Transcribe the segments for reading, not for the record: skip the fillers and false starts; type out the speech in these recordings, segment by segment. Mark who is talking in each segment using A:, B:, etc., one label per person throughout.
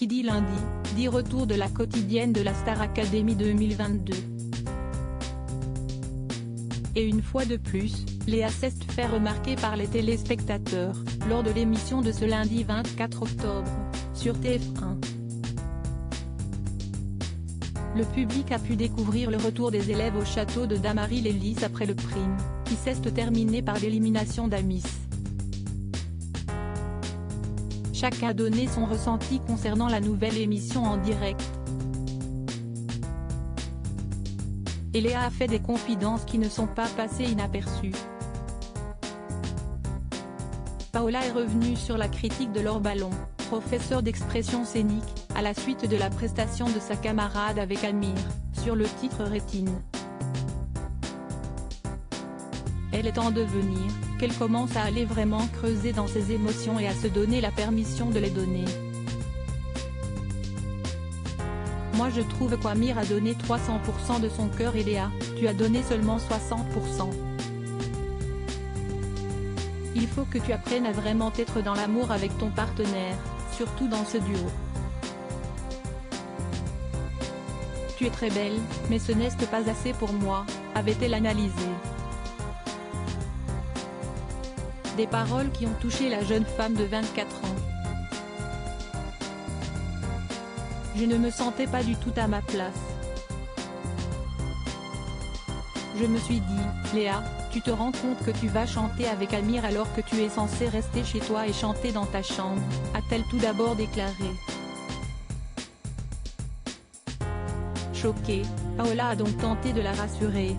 A: Qui dit lundi, dit retour de la quotidienne de la Star Academy 2022. Et une fois de plus, Léa s'est fait remarquer par les téléspectateurs, lors de l'émission de ce lundi 24 octobre, sur TF1. Le public a pu découvrir le retour des élèves au château de Damary-les-Lys après le prime, qui s'est terminé par l'élimination d'Amis. Chacun a donné son ressenti concernant la nouvelle émission en direct. Et Léa a fait des confidences qui ne sont pas passées inaperçues. Paola est revenue sur la critique de Laure Ballon, professeur d'expression scénique, à la suite de la prestation de sa camarade avec Amir, sur le titre Rétine. Elle est en devenir, qu'elle commence à aller vraiment creuser dans ses émotions et à se donner la permission de les donner. Moi je trouve qu'Amir a donné 300% de son cœur et Léa, tu as donné seulement 60%. Il faut que tu apprennes à vraiment être dans l'amour avec ton partenaire, surtout dans ce duo. Tu es très belle, mais ce n'est pas assez pour moi, avait-elle analysé. Des paroles qui ont touché la jeune femme de 24 ans. Je ne me sentais pas du tout à ma place. Je me suis dit, Léa, tu te rends compte que tu vas chanter avec Amir alors que tu es censée rester chez toi et chanter dans ta chambre, a-t-elle tout d'abord déclaré. Choquée, Paola a donc tenté de la rassurer.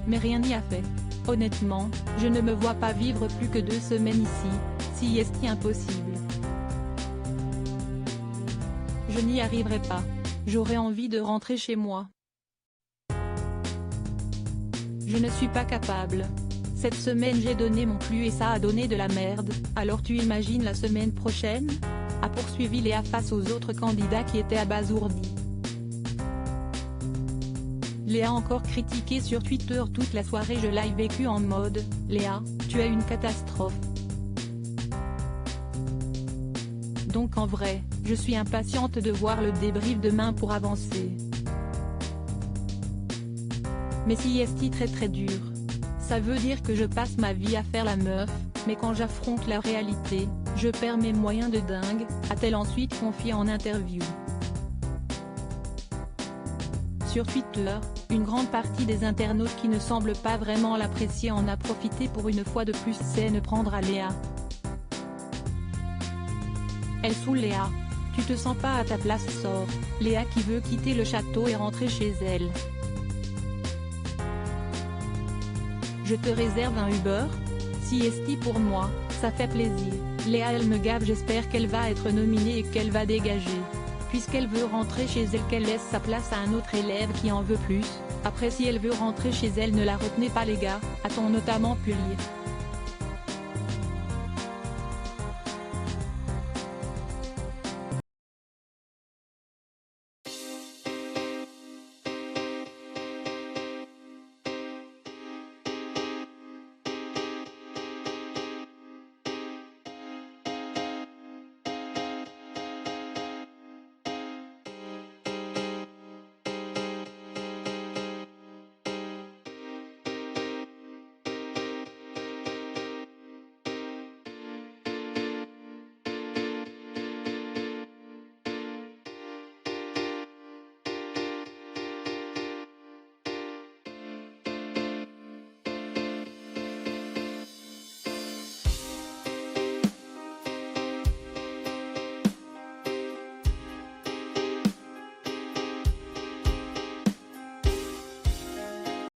A: Mais rien n'y a fait. Honnêtement, je ne me vois pas vivre plus que 2 semaines ici, si est impossible. Je n'y arriverai pas. J'aurais envie de rentrer chez moi. Je ne suis pas capable. Cette semaine j'ai donné mon plus et ça a donné de la merde, alors tu imagines la semaine prochaine ? A poursuivi Léa face aux autres candidats qui étaient abasourdis. Léa a encore critiqué sur Twitter toute la soirée. Je l'ai vécu en mode, Léa, tu es une catastrophe. Donc en vrai, je suis impatiente de voir le débrief demain pour avancer. Mais si est très dur. Ça veut dire que je passe ma vie à faire la meuf, mais quand j'affronte la réalité, je perds mes moyens de dingue, a-t-elle ensuite confié en interview. Sur Twitter, une grande partie des internautes qui ne semblent pas vraiment l'apprécier en a profité pour une fois de plus s'en prendre à Léa. Elle saoule Léa. Tu te sens pas à ta place, sors. Léa qui veut quitter le château et rentrer chez elle. Je te réserve un Uber ? Si esti pour moi, ça fait plaisir. Léa elle me gave, j'espère qu'elle va être nominée et qu'elle va dégager. Puisqu'elle veut rentrer chez elle, qu'elle laisse sa place à un autre élève qui en veut plus. Après si elle veut rentrer chez elle, ne la retenez pas les gars, a-t-on notamment pu lire.